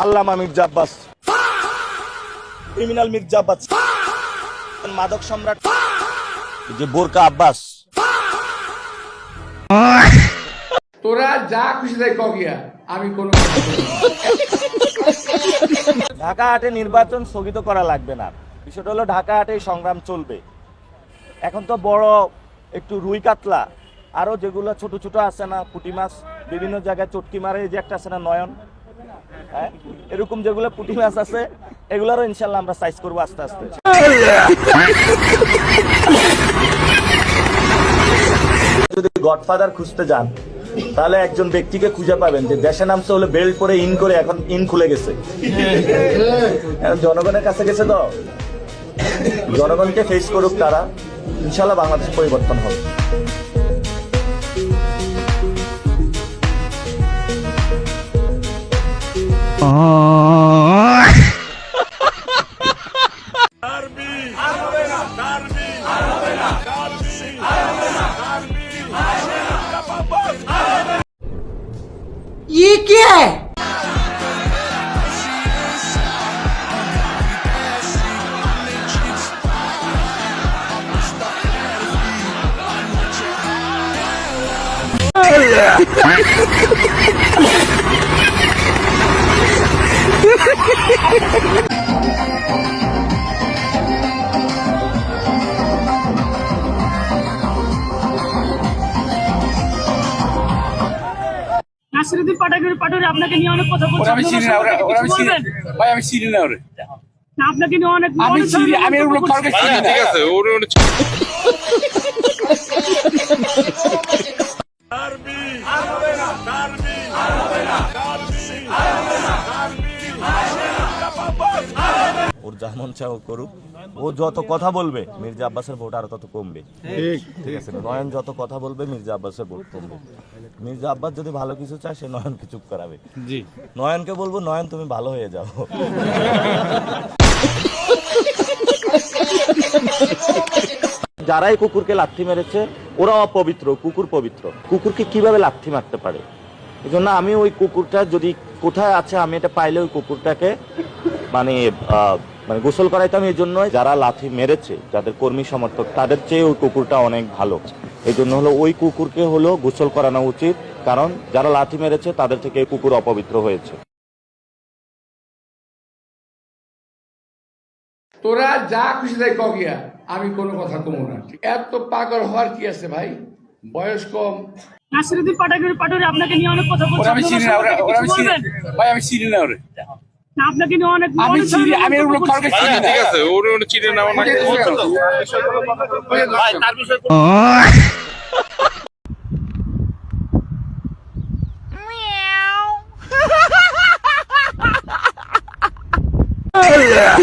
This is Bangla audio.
আল্লামা মির্জা আব্বাস, ক্রিমিনাল মির্জা আব্বাস, মাদক সম্রাট যে বোরকা আব্বাস। তোরা যা খুশি তাই কগিয়া, আমি কোনো ঢাকা হাটে নির্বাচন স্থগিত করা লাগবে না। বিষয়টা হলো ঢাকা হাটে সংগ্রাম চলবে। এখন তো বড় একটু রুই কাতলা, আরো যেগুলো ছোট ছোট আছে না, পুঁটি মাছ বিভিন্ন জায়গায় চটকি মারে, যে একটা আছে না নয়ন, হ্যাঁ, এরকম যেগুলো পুঁটি মাছ আছে এগুলোরও ইনশাল্লাহ আমরা সাইজ করবো আস্তে আস্তে। যদি গডফাদার খুঁজতে যান তাহলে একজন ব্যক্তিকে খুঁজে পাবেন যে দেশে নামছে হলে বেল্ট পরে ইন করে এখন ইন খুলে গেছে, এখন জনগণের কাছে গেছে। তো জনগণকে ফেস করুক তারা, ইনশাল্লাহ বাংলাদেশ পরিবর্তন হবে। ये क्या है? নাসিরুদ্দিন পাটোয়ারি আপনাকে নিয়ে অনেক কথা বলছে। আমি চিনি না, আমি চিনি ভাই, আমি চিনি না ওরে, না আপনাকে নিয়ে অনেক আমি চিনি, আমি ওর কাউকে চিনি না। ঠিক আছে, ওরে ওর যেমন চাও করুক, ও যত কথা বলবে মির্জা আব্বাসের ভোট আরো তত কমবে। ঠিক আছে, নয়ন যত কথা বলবে মির্জা আব্বাসের ভোট কমবে। মির্জা আব্বাস যদি ভালো কিছু চায় সে নয়নকে চুপ করাবে। জি, নয়নকে বলবো নয়ন তুমি ভালো হয়ে যাও। যারাই কুকুরকে লাথি মেরেছে ওরা অপবিত্র, কুকুর পবিত্র। কুকুরকে কিভাবে লাথি মারতে পারে? এই জন্য আমি ওই কুকুরটা যদি কোথায় আছে আমি এটা পাইলে ওই কুকুরটাকে মানে গোসল করাইতাম। এই জন্য যারা লাথি মেরেছে, যাদের কর্মী সমর্থক, তাদের চেয়ে ওই কুকুরটা অনেক ভালো। এই জন্য হলো ওই কুকুরকে হলো গোসল করানো উচিত, কারণ যারা লাথি মেরেছে তাদের থেকে এই কুকুর অপবিত্র হয়েছে। তোরা যা খুশি তাই কগিয়া, আমি কোনো কথা কমো না। এত পাগল হওয়ার কি আছে ভাই, বয়স কম। নাসিরুদ্দিন পাটোয়ারি আপনাকে নিয়ে অনেক কথা বলছে। আমি চিনি না, আমি চিনি ভাই, আমি চিনি না ওরে, না আপনাকে নিয়ে অনেক আমি চিনি, আমি ওর কাউকে চিনি না। ঠিক আছে, ওরে চিনি না আমাকে। ভাই তার বিষয়ে Yeah.